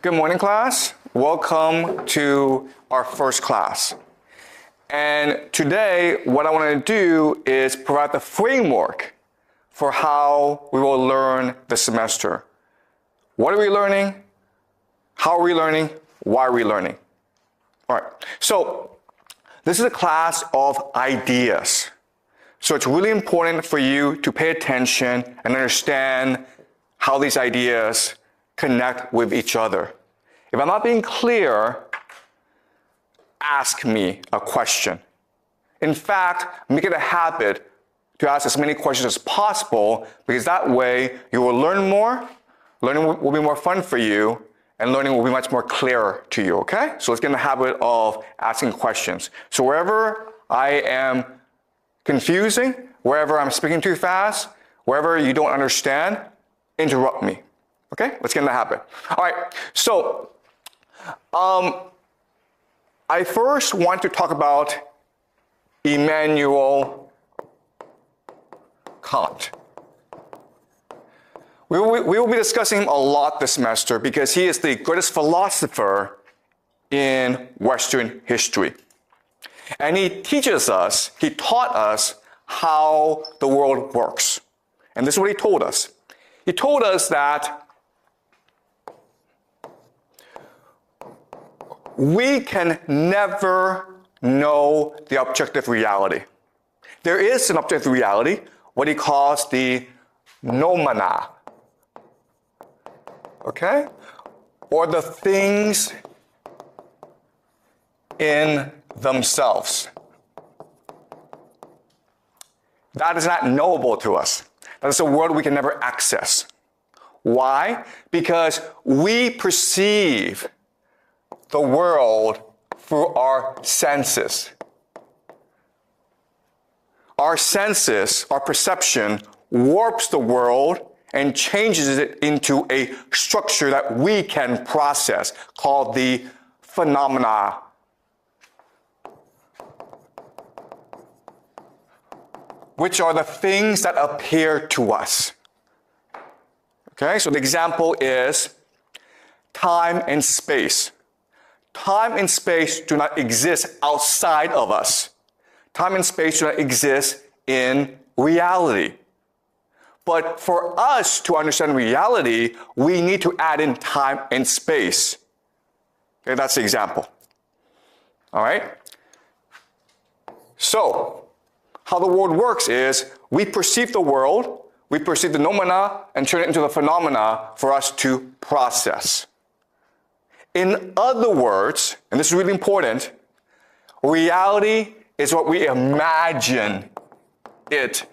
Good morning, class. Welcome to our first class. And today, what I want to do is provide the framework for how we will learn the semester. What are we learning? How are we learning? Why are we learning? All right. So this is a class of ideas. So it's really important for you to pay attention and understand how these ideas connect with each other. If I'm not being clear, ask me a question. In fact, make it a habit to ask as many questions as possible, because that way you will learn more, learning will be more fun for you, and learning will be much more clear to you, okay? So let's get in the habit of asking questions. So wherever I am confusing, wherever I'm speaking too fast, wherever you don't understand, interrupt me. Okay, let's get in the habit. All right, so I first want to talk about Immanuel Kant. We will be discussing him a lot this semester because he is the greatest philosopher in Western history. And he taught us how the world works. And this is what he told us. He told us that we can never know the objective reality. There is an objective reality, what he calls the noumena, okay? Or the things in themselves. That is not knowable to us. That is a world we can never access. Why? Because we perceive the world through our senses. Our senses, our perception, warps the world and changes it into a structure that we can process, called the phenomena. Which are the things that appear to us. Okay, so the example is time and space. Time and space do not exist outside of us. Time and space do not exist in reality. But for us to understand reality, we need to add in time and space. Okay, that's the example. All right? So, how the world works is we perceive the world, we perceive the noumena, and turn it into the phenomena for us to process. In other words, and this is really important, reality is what we imagine it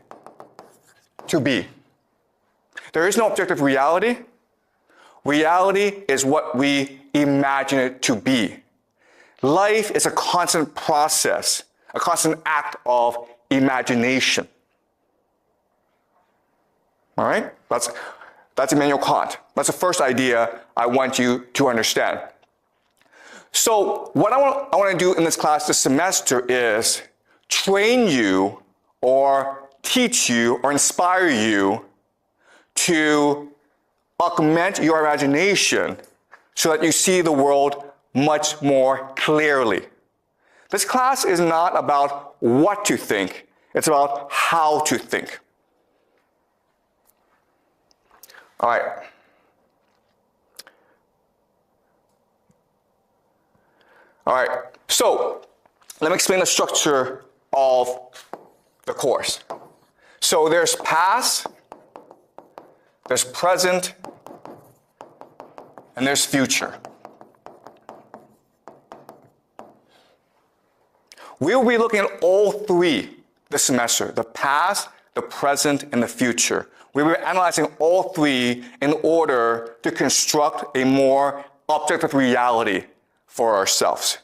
to be. There is no objective reality. Reality is what we imagine it to be. Life is a constant process, a constant act of imagination. All right? That's Immanuel Kant. That's the first idea I want you to understand. So what I want to do in this class this semester is train you or teach you or inspire you to augment your imagination so that you see the world much more clearly. This class is not about what to think, it's about how to think. All right. All right, so let me explain the structure of the course. So there's past, there's present, and there's future. We'll be looking at all three this semester: the past, the present, and the future. We will be analyzing all three in order to construct a more objective reality for ourselves.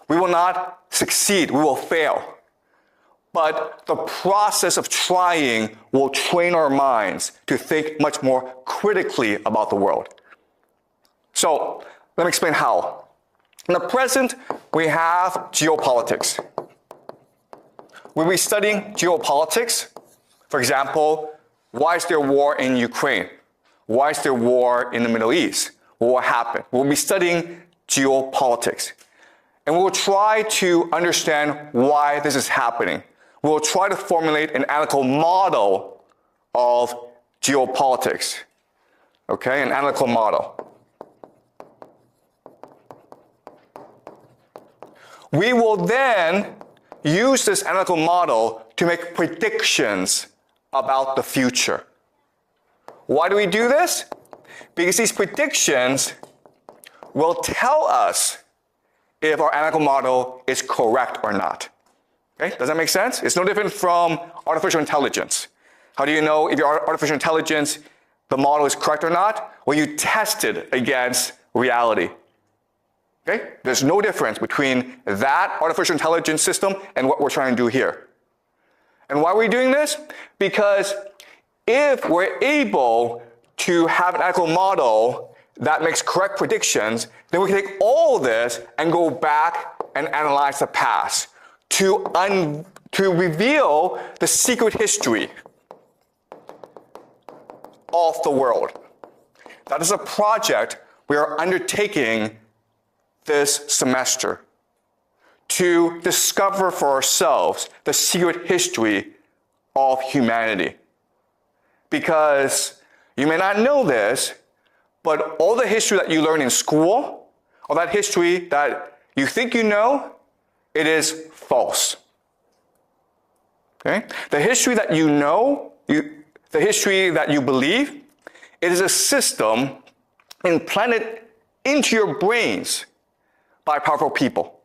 We will not succeed, we will fail. But the process of trying will train our minds to think much more critically about the world. So, let me explain how. In the present, we have geopolitics. We'll be studying geopolitics. For example, why is there war in Ukraine? Why is there war in the Middle East? what will happen. We'll be studying geopolitics. And we'll try to understand why this is happening. We'll try to formulate an analytical model of geopolitics. Okay, an analytical model. We will then use this analytical model to make predictions about the future. Why do we do this? Because these predictions will tell us if our analytical model is correct or not. Okay, does that make sense? It's no different from artificial intelligence. How do you know if your artificial intelligence, the model is correct or not? Well, you test it against reality. Okay? There's no difference between that artificial intelligence system and what we're trying to do here. And why are we doing this? Because if we're able to have an analytical model that makes correct predictions, then we can take all this and go back and analyze the past to reveal the secret history of the world. That is a project we are undertaking this semester to discover for ourselves the secret history of humanity. Because you may not know this, but all the history that you learn in school, all that history that you think you know, it is false. Okay? The history that you know, the history that you believe, it is a system implanted into your brains by powerful people.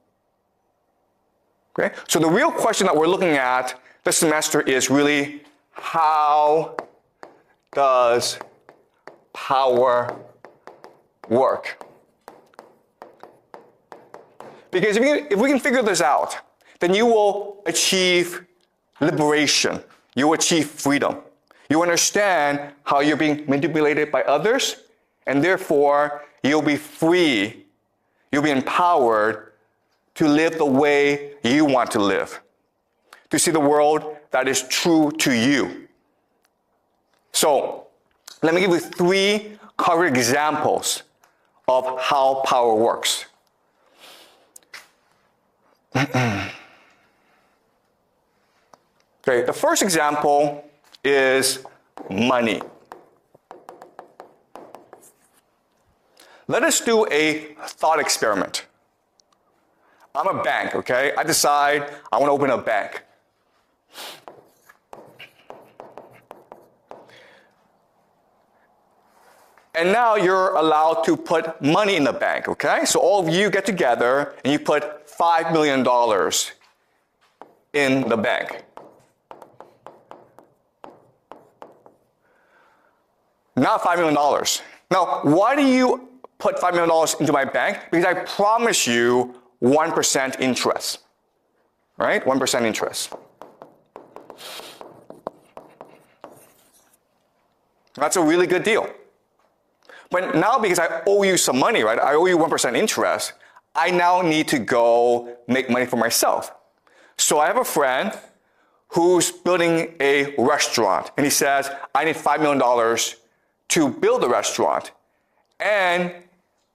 Okay? So the real question that we're looking at this semester is really, how does power work? Because if we can figure this out, then you will achieve liberation. You will achieve freedom. You understand how you're being manipulated by others, and therefore you'll be free. You'll be empowered to live the way you want to live, to see the world that is true to you. So, let me give you 3 concrete examples of how power works. Okay, the first example is money. Let us do a thought experiment. I'm a bank, okay? I decide I want to open a bank. And now you're allowed to put money in the bank, okay? So all of you get together and you put $5 million in the bank. Not $5 million. Now, why do you put $5 million into my bank? Because I promise you 1% interest, right? 1% interest. That's a really good deal. But now, because I owe you some money, right? I owe you 1% interest. I now need to go make money for myself. So I have a friend who's building a restaurant, and he says, I need $5 million to build a restaurant. And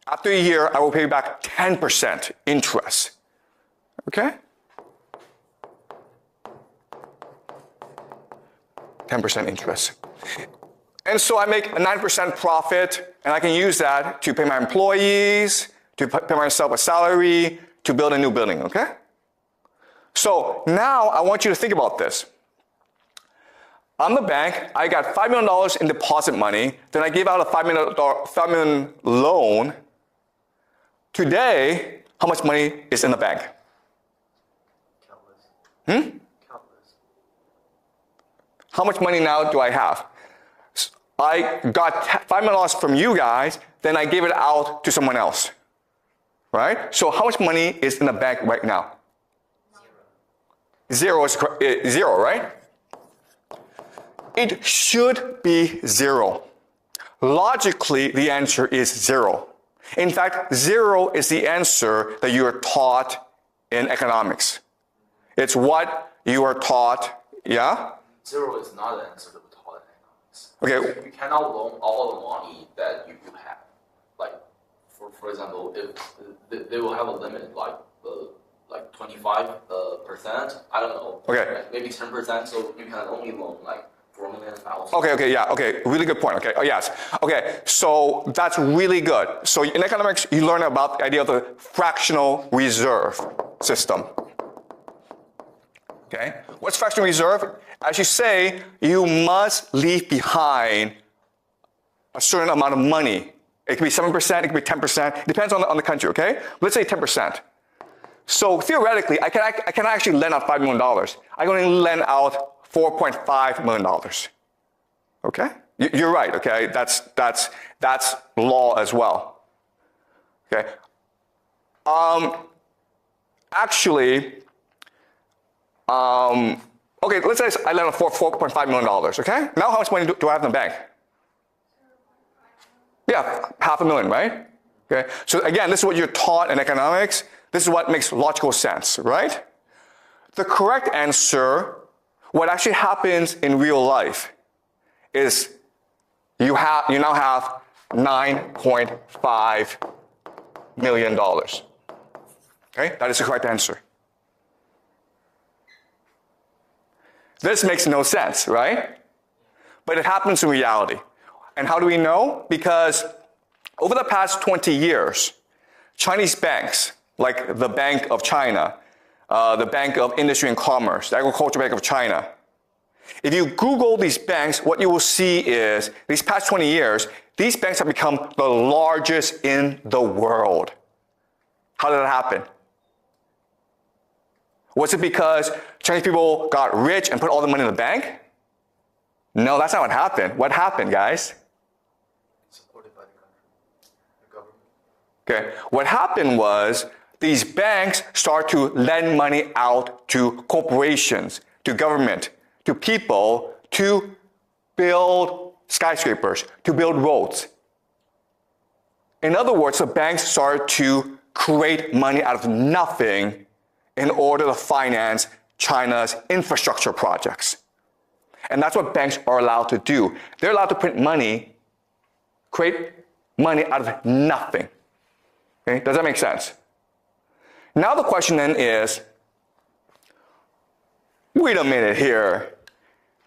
after a year, I will pay you back 10% interest. Okay? 10% interest. And so I make a 9% profit, and I can use that to pay my employees, to pay myself a salary, to build a new building, okay? So now I want you to think about this. I'm the bank, I got $5 million in deposit money, then I gave out a $5 million loan. Today, how much money is in the bank? Countless. Countless. How much money now do I have? I got $5 million from you guys, then I gave it out to someone else, right? So how much money is in the bank right now? Zero is zero, right? It should be zero. Logically, the answer is zero. In fact, zero is the answer that you are taught in economics. It's what you are taught, yeah? Zero is not the answer that we taught in economics. Okay. You cannot loan all the money that you have. Like, for example, if they will have a limit like 25%, I don't know. Okay. Maybe 10%, so you can only loan like 4 million. Okay, really good point. Okay, yes. Okay, so that's really good. So in economics, you learn about the idea of the fractional reserve system. Okay, what's fractional reserve? As you say, you must leave behind a certain amount of money. It could be 7%, it could be 10%, it depends on the country, okay? Let's say 10%. So theoretically, I can actually lend out $5 million. I can only lend out $4.5 million. Okay? You're right, okay? That's law as well. Okay? Okay, let's say I lend out $4.5 million, okay? Now how much money do I have in the bank? Yeah, $500,000, right? Okay, so again, this is what you're taught in economics. This is what makes logical sense, right? The correct answer, what actually happens in real life, is you now have $9.5 million. Okay, that is the correct answer. This makes no sense, right? But it happens in reality. And how do we know? Because over the past 20 years, Chinese banks, like the Bank of China, the Bank of Industry and Commerce, the Agricultural Bank of China, if you Google these banks, what you will see is, these past 20 years, these banks have become the largest in the world. How did that happen? Was it because Chinese people got rich and put all the money in the bank? No, that's not what happened. What happened, guys? Supported by the country, the government. Okay, what happened was these banks start to lend money out to corporations, to government, to people, to build skyscrapers, to build roads. In other words, the banks started to create money out of nothing in order to finance China's infrastructure projects. And that's what banks are allowed to do. They're allowed to print money, create money out of nothing. Okay? Does that make sense? Now the question then is, wait a minute here.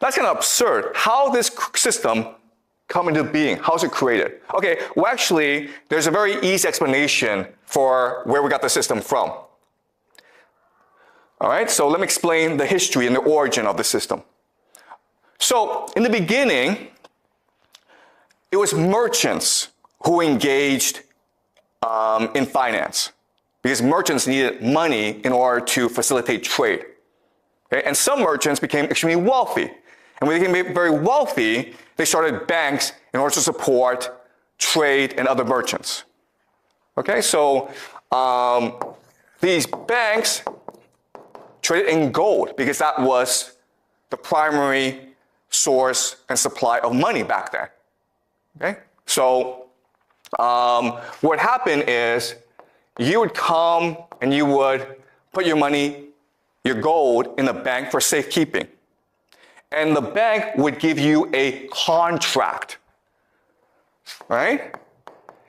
That's kind of absurd. How this system come into being? How is it created? Okay, well actually, there's a very easy explanation for where we got the system from. All right, so let me explain the history and the origin of the system. So in the beginning, it was merchants who engaged in finance, because merchants needed money in order to facilitate trade. Okay? And some merchants became extremely wealthy. And when they became very wealthy, they started banks in order to support trade and other merchants. Okay, so these banks traded in gold because that was the primary source and supply of money back then. Okay, so what happened is you would come and you would put your money, your gold, in the bank for safekeeping. And the bank would give you a contract, right?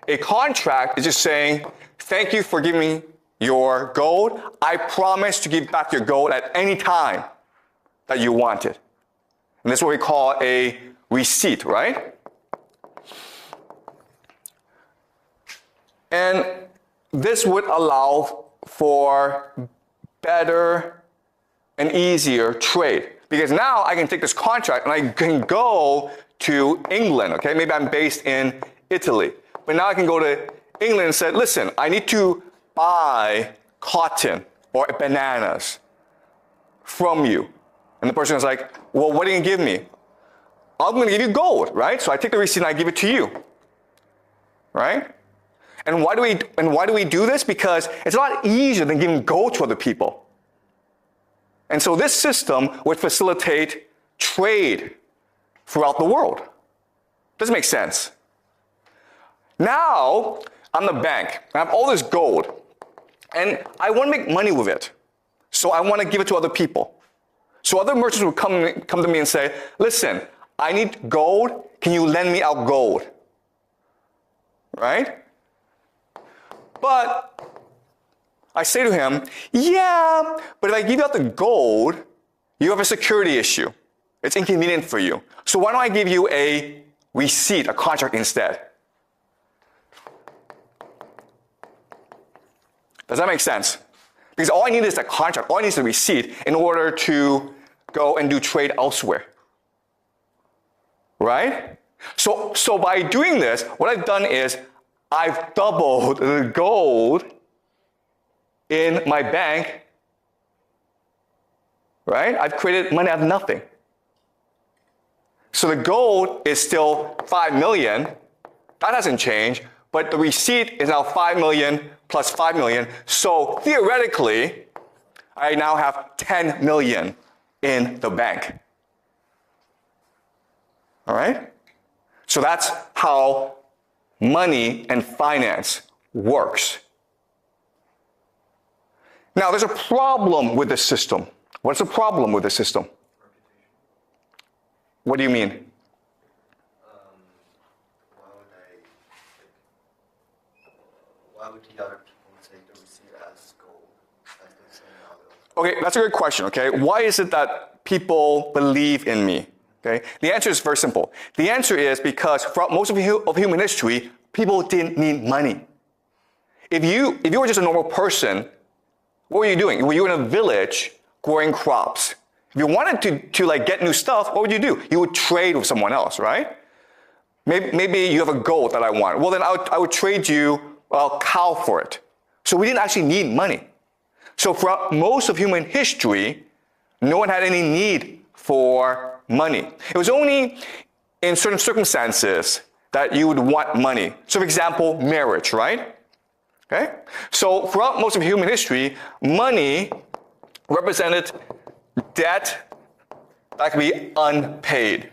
A contract is just saying, thank you for giving me your gold. I promise to give back your gold at any time that you want it. And that's what we call a receipt, right? And this would allow for better and easier trade. Because now I can take this contract and I can go to England, okay? Maybe I'm based in Italy. But now I can go to England and say, listen, I need to buy cotton or bananas from you. And the person is like, well, what are you going to give me? I'm going to give you gold, right? So I take the receipt and I give it to you, right? And why do we do this? Because it's a lot easier than giving gold to other people. And so this system would facilitate trade throughout the world. Does it make sense? Now, I'm the bank. I have all this gold. And I want to make money with it. So I want to give it to other people. So other merchants would come to me and say, listen, I need gold. Can you lend me out gold? Right? But I say to him, yeah, but if I give you out the gold, you have a security issue. It's inconvenient for you. So why don't I give you a receipt, a contract instead? Does that make sense? Because all I need is a contract, all I need is a receipt in order to go and do trade elsewhere. Right? So by doing this, what I've done is I've doubled the gold in my bank. Right? I've created money out of nothing. So the gold is still 5 million. That hasn't changed. But the receipt is now 5 million plus 5 million. So theoretically, I now have 10 million in the bank. All right? So that's how money and finance works. Now, there's a problem with this system. What's the problem with this system? What do you mean? Why would the other people take the receipt as gold, as they say nowadays? Okay, that's a good question, okay? Why is it that people believe in me? Okay? The answer is very simple. The answer is because throughout most of human history, people didn't need money. If you were just a normal person, what were you doing? Were you in a village growing crops? If you wanted to like get new stuff, what would you do? You would trade with someone else, right? Maybe you have a goat that I want. Well, then I would trade you a cow for it. So we didn't actually need money. So throughout most of human history, no one had any need for money. It was only in certain circumstances that you would want money. So for example, marriage, right? Okay? So throughout most of human history, money represented debt that could be unpaid.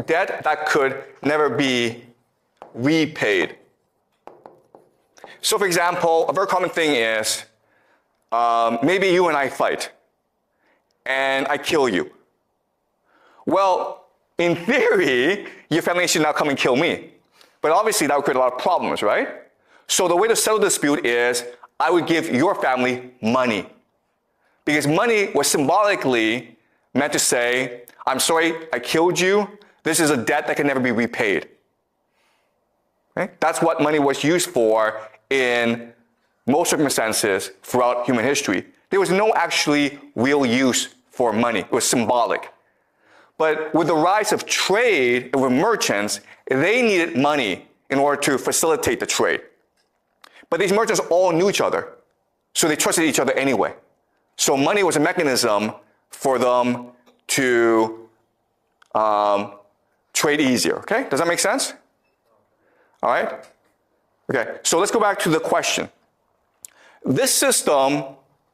Debt that could never be repaid. So for example, a very common thing is, maybe you and I fight, and I kill you. Well, in theory, your family should now come and kill me. But obviously that would create a lot of problems, right? So the way to settle the dispute is, I would give your family money. Because money was symbolically meant to say, I'm sorry, I killed you. This is a debt that can never be repaid. Okay? That's what money was used for in most circumstances throughout human history. There was no actually real use for money. It was symbolic. But with the rise of trade and with merchants, they needed money in order to facilitate the trade. But these merchants all knew each other, so they trusted each other anyway. So money was a mechanism for them to trade easier, okay? Does that make sense? All right? Okay, so let's go back to the question. This system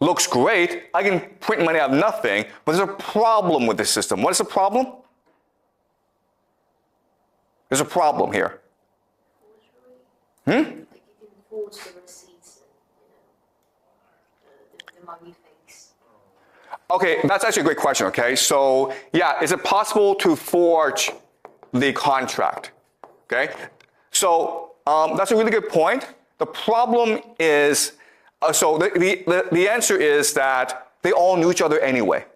looks great. I can print money out of nothing, but there's a problem with this system. What is the problem? There's a problem here. Like you can forge the receipts and, the money fakes. Okay, that's actually a great question, okay? So, yeah, is it possible to forge the contract? Okay? So, that's a really good point. The problem is, so the answer is that they all knew each other anyway.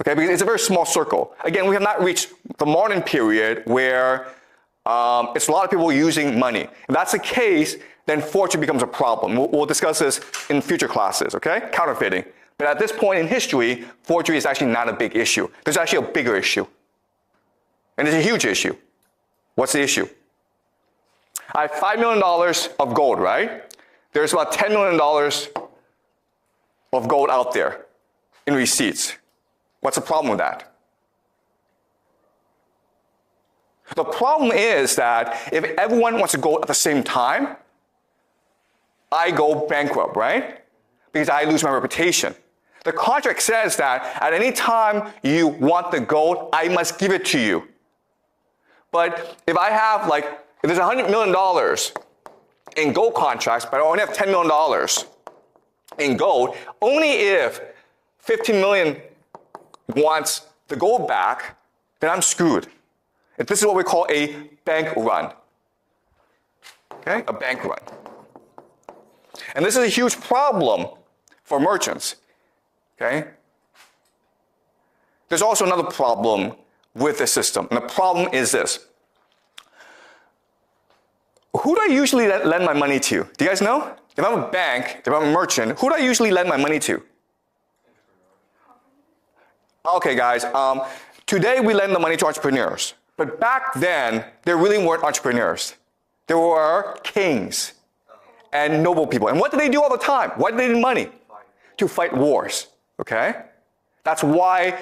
Okay, because it's a very small circle. Again, we have not reached the modern period where it's a lot of people using money. If that's the case, then forgery becomes a problem. We'll discuss this in future classes, okay? Counterfeiting. But at this point in history, forgery is actually not a big issue. There's actually a bigger issue. And it's a huge issue. What's the issue? I have $5 million of gold, right? There's about $10 million of gold out there in receipts. What's the problem with that? The problem is that if everyone wants to go at the same time, I go bankrupt, right? Because I lose my reputation. The contract says that at any time you want the gold, I must give it to you. But if I have if there's $100 million in gold contracts, but I only have $10 million in gold, only if 15 million wants the gold back, then I'm screwed. This is what we call a bank run. Okay, a bank run. And this is a huge problem for merchants. Okay? There's also another problem with the system, and the problem is this. Who do I usually lend my money to? Do you guys know? If I'm a bank, if I'm a merchant, who do I usually lend my money to? Okay, guys, today we lend the money to entrepreneurs. But back then, there really weren't entrepreneurs. There were kings and noble people. And what did they do all the time? Why did they need money? To fight wars, okay? That's why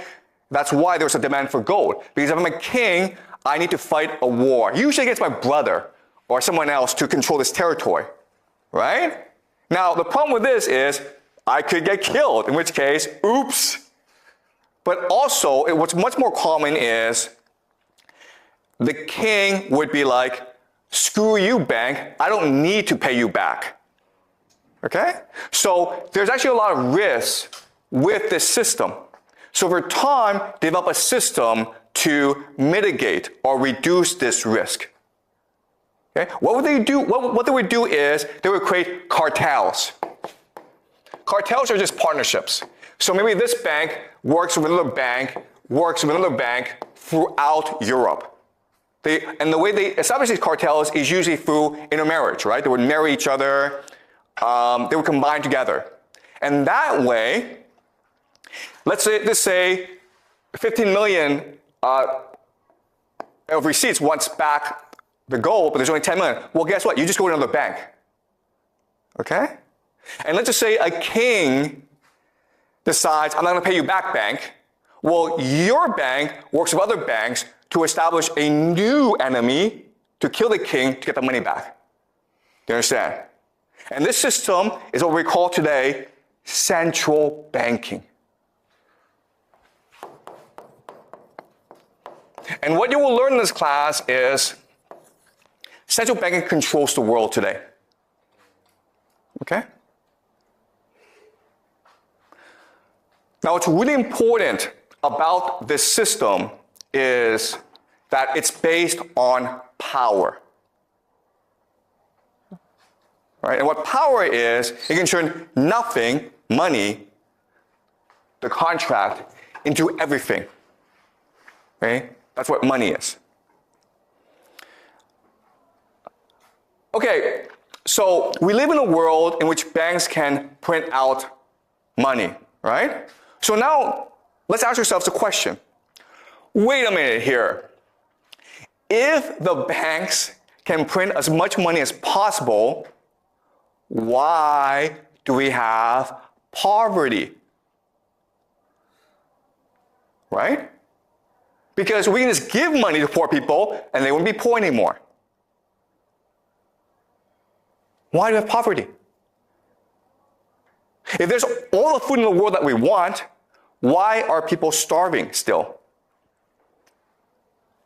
there's a demand for gold. Because if I'm a king, I need to fight a war, usually against my brother or someone else to control this territory, right? Now, the problem with this is I could get killed, in which case, oops. But also, what's much more common is the king would be like, screw you, bank, I don't need to pay you back. Okay? So there's actually a lot of risks with this system. So over time, develop a system to mitigate or reduce this risk. Okay? What would they do? What they would do is they would create cartels. Cartels are just partnerships. So maybe this bank works with another bank, throughout Europe. And the way they establish these cartels is usually through intermarriage, right? They would marry each other, they would combine together. And that way, let's say 15 million of receipts wants back the gold, but there's only 10 million. Well, guess what? You just go to another bank. Okay? And let's just say a king decides, I'm not going to pay you back, bank. Well, your bank works with other banks to establish a new enemy to kill the king to get the money back. Do you understand? And this system is what we call today central banking. And what you will learn in this class is central banking controls the world today. Okay? Now, what's really important about this system is that it's based on power. Right? And what power is, it can turn nothing, money, the contract, into everything. Okay? That's what money is. Okay, so we live in a world in which banks can print out money, right? So now, let's ask ourselves a question. Wait a minute here. If the banks can print as much money as possible, why do we have poverty? Right? Because we can just give money to poor people and they wouldn't be poor anymore. Why do we have poverty? If there's all the food in the world that we want, why are people starving still?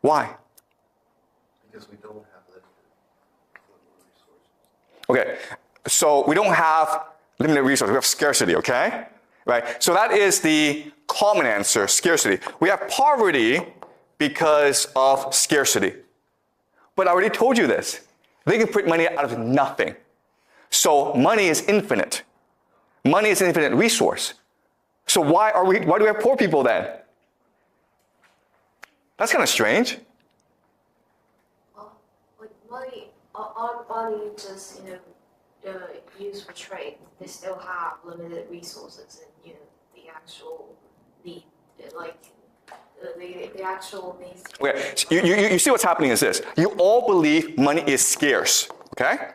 Why? Because we don't have limited resources. Okay, so we don't have limited resources, we have scarcity, okay? Right, so that is the common answer, scarcity. We have poverty because of scarcity. But I already told you this. They can print money out of nothing. So money is infinite. Money is an infinite resource. So why do we have poor people then? That's kind of strange. Like money, aren't money just, used for trade? They still have limited resources and, the actual need, the actual needs. Okay, so you see what's happening is this. You all believe money is scarce, okay?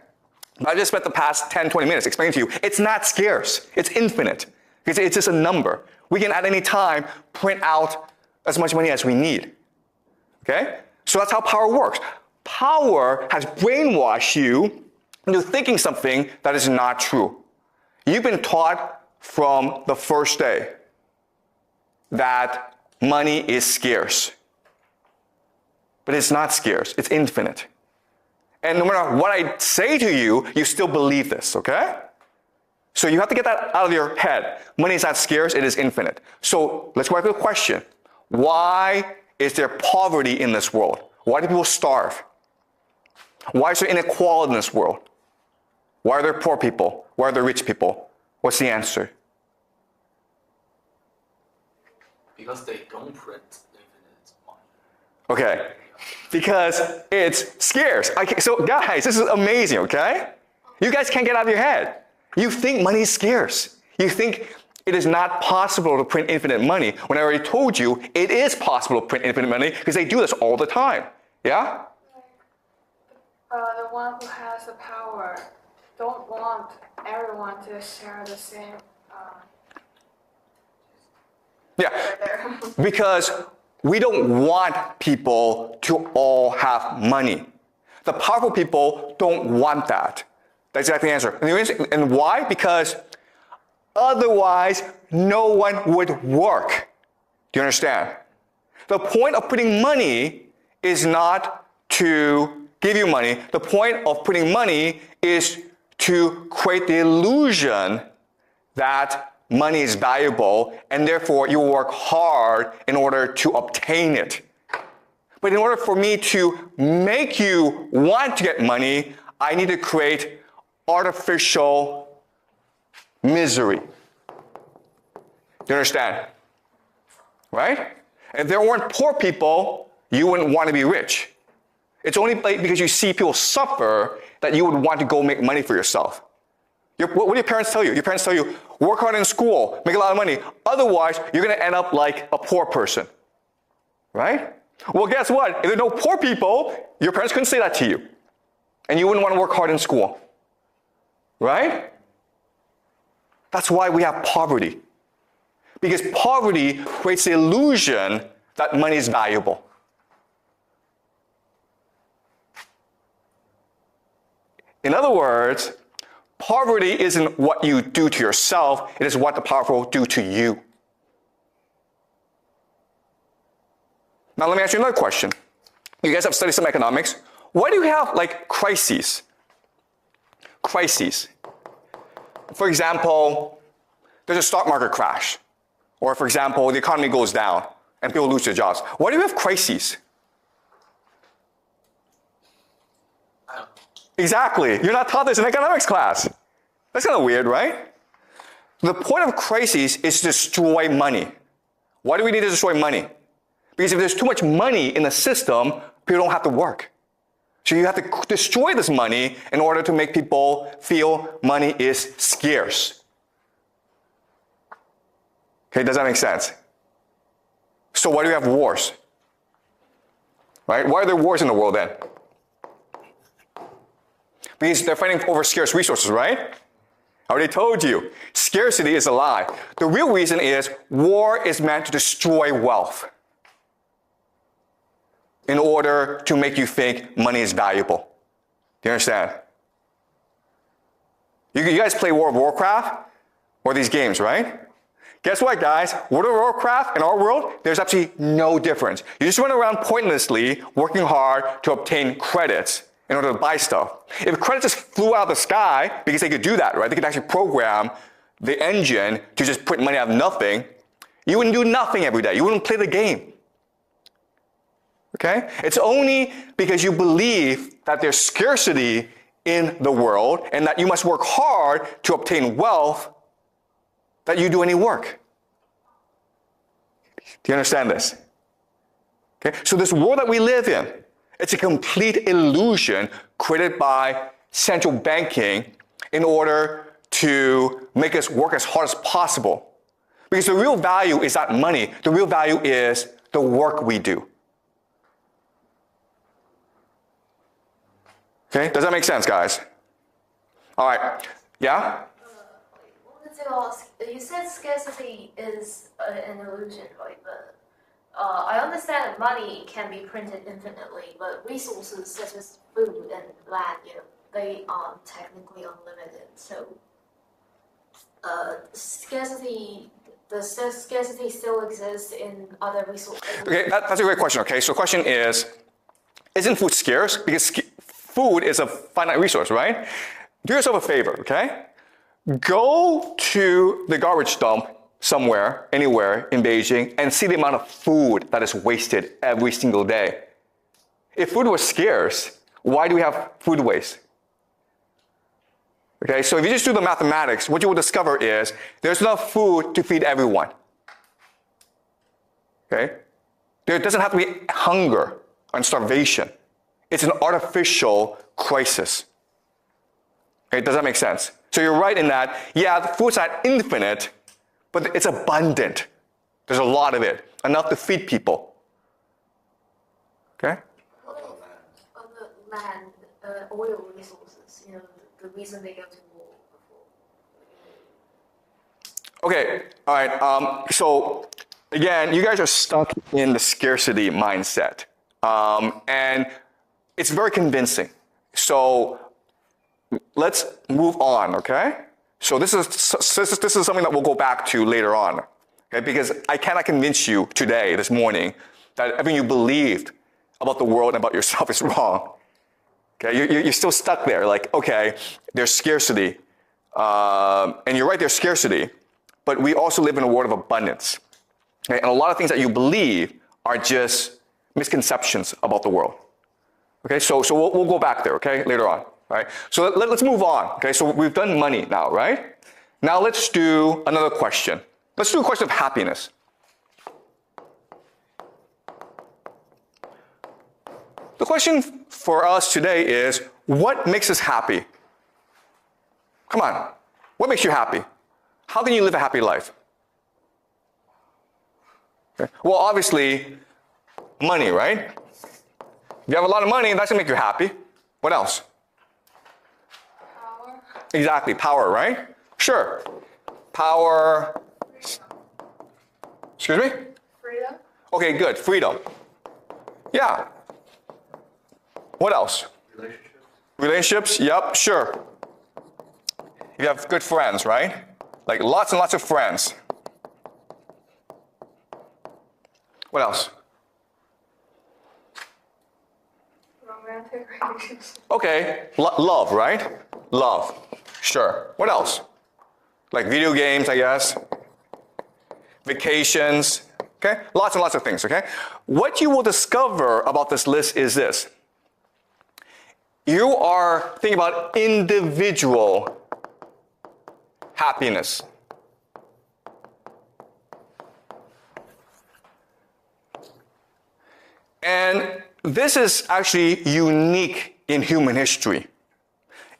I just spent the past 10, 20 minutes explaining to you, it's not scarce, it's infinite. Because it's just a number. We can at any time print out as much money as we need. Okay? So that's how power works. Power has brainwashed you into thinking something that is not true. You've been taught from the first day that money is scarce. But it's not scarce, it's infinite. And no matter what I say to you, you still believe this, okay? So you have to get that out of your head. Money is not scarce, it is infinite. So let's go back to the question. Why is there poverty in this world? Why do people starve? Why is there inequality in this world? Why are there poor people? Why are there rich people? What's the answer? Because they don't print infinite money. Okay. Because it's scarce. So guys, this is amazing, okay? You guys can't get out of your head. You think money is scarce. You think it is not possible to print infinite money, when I already told you it is possible to print infinite money because they do this all the time. Yeah? The one who has the power don't want everyone to share the same. Yeah. Because we don't want people to all have money. The powerful people don't want that. That's exactly the answer. And why? Because otherwise, no one would work. Do you understand? The point of putting money is not to give you money. The point of putting money is to create the illusion that money is valuable, and therefore you work hard in order to obtain it. But in order for me to make you want to get money, I need to create artificial misery. Do you understand? Right? If there weren't poor people, you wouldn't want to be rich. It's only because you see people suffer that you would want to go make money for yourself. What do your parents tell you? Your parents tell you, work hard in school, make a lot of money. Otherwise, you're going to end up like a poor person. Right? Well, guess what? If there are no poor people, your parents couldn't say that to you. And you wouldn't want to work hard in school. Right? That's why we have poverty. Because poverty creates the illusion that money is valuable. In other words, poverty isn't what you do to yourself, it is what the powerful do to you. Now let me ask you another question. You guys have studied some economics. Why do you have like crises? Crises. For example, there's a stock market crash. Or for example, the economy goes down and people lose their jobs. Why do you have crises? Exactly. You're not taught this in economics class. That's kind of weird, right? The point of crises is to destroy money. Why do we need to destroy money? Because if there's too much money in the system, people don't have to work. So you have to destroy this money in order to make people feel money is scarce. Okay, does that make sense? So why do we have wars? Right? Why are there wars in the world then? Because they're fighting over scarce resources, right? I already told you, scarcity is a lie. The real reason is war is meant to destroy wealth in order to make you think money is valuable. Do you understand? You guys play World of Warcraft or these games, right? Guess what, guys? World of Warcraft in our world, there's absolutely no difference. You just run around pointlessly working hard to obtain credits in order to buy stuff. If credits just flew out of the sky, because they could do that, right? They could actually program the engine to just print money out of nothing. You wouldn't do nothing every day. You wouldn't play the game. Okay? It's only because you believe that there's scarcity in the world and that you must work hard to obtain wealth that you do any work. Do you understand this? Okay? So this world that we live in, it's a complete illusion created by central banking in order to make us work as hard as possible. Because the real value is not money. The real value is the work we do. Okay, does that make sense, guys? All right, yeah? You said scarcity is an illusion, right? But I understand that money can be printed infinitely, but resources such as food and land, they are technically unlimited. So scarcity still exists in other resources. Okay, that's a great question. Okay, so the question is, isn't food scarce? Because food is a finite resource, right? Do yourself a favor, okay? Go to the garbage dump somewhere, anywhere in Beijing, and see the amount of food that is wasted every single day. If food was scarce, Why do we have food waste? Okay, so if you just do the mathematics, what you will discover is there's enough food to feed everyone. Okay? There doesn't have to be hunger and starvation. It's an artificial crisis. Okay, does that make sense? So you're right in that, yeah, the food's not infinite, but it's abundant. There's a lot of it, enough to feed people. Okay? On the land, oil resources, the reason they go to war before. Okay, all right. So again, you guys are stuck in the scarcity mindset, and it's very convincing. So let's move on. Okay. So this is something that we'll go back to later on. Okay, because I cannot convince you today, this morning, that everything you believed about the world and about yourself is wrong. Okay, you're still stuck there. Like, okay, there's scarcity, and you're right, there's scarcity, but we also live in a world of abundance. Okay, and a lot of things that you believe are just misconceptions about the world. Okay, so we'll go back there. Okay, later on. All right. So let's move on. Okay, so we've done money now, right? Now let's do another question. Let's do a question of happiness. The question for us today is, what makes us happy? Come on. What makes you happy? How can you live a happy life? Okay. Well, obviously, money, right? If you have a lot of money, that's going to make you happy. What else? Power. Exactly, power, right? Sure. Power. Excuse me? Freedom. Okay, good. Freedom. Yeah. What else? Relationships. Relationships? Yep, sure. You have good friends, right? Like lots and lots of friends. What else? Romantic relationships. Okay, love, right? Love. Sure. What else? Like video games, I guess. Vacations. Okay? Lots and lots of things, okay? What you will discover about this list is this. You are thinking about individual happiness. And this is actually unique in human history.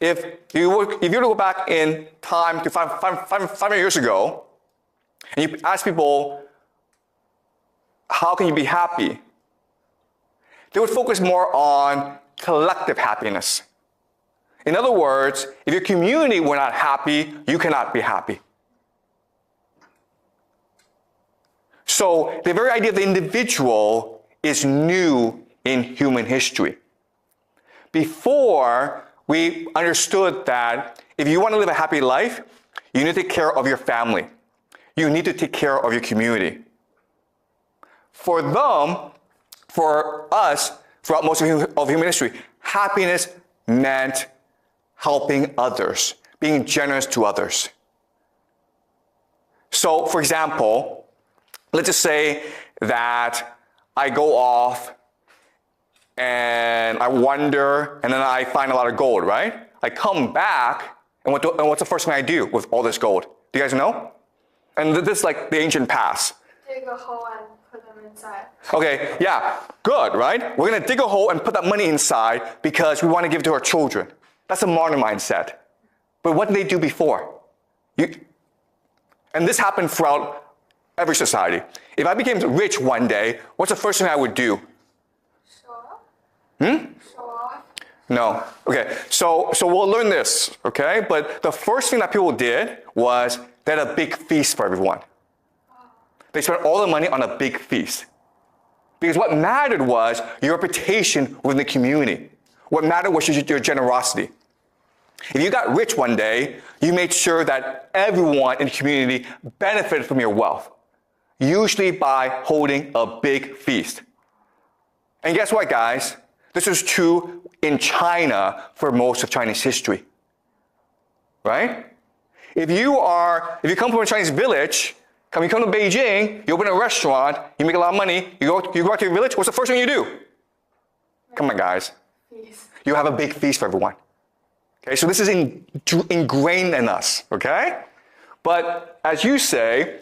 If you were to go back in time to 500 years ago, and you ask people, how can you be happy? They would focus more on collective happiness. In other words, if your community were not happy, you cannot be happy. So the very idea of the individual is new in human history. Before, we understood that if you want to live a happy life, you need to take care of your family. You need to take care of your community. For them, for us, throughout most of human history, happiness meant helping others, being generous to others. So, for example, let's just say that I go off and I wander, and then I find a lot of gold, right? I come back, and what's the first thing I do with all this gold? Do you guys know? And this is like the ancient past. Dig a hole and put them inside. Okay, yeah, good, right? We're gonna dig a hole and put that money inside because we want to give it to our children. That's a modern mindset. But what did they do before? And this happened throughout every society. If I became rich one day, what's the first thing I would do? Show off? Show off? No. Okay, so we'll learn this, okay? But the first thing that people did was they had a big feast for everyone. They spent all the money on a big feast. Because what mattered was your reputation within the community. What mattered was your generosity. If you got rich one day, you made sure that everyone in the community benefited from your wealth, usually by holding a big feast. And guess what, guys? This is true in China for most of Chinese history, right? If you come from a Chinese village, you come to Beijing, you open a restaurant, you make a lot of money, you go out to your village, what's the first thing you do? Come on, guys. Feast. you have a big feast for everyone. Okay, so this is ingrained in us, okay? But as you say,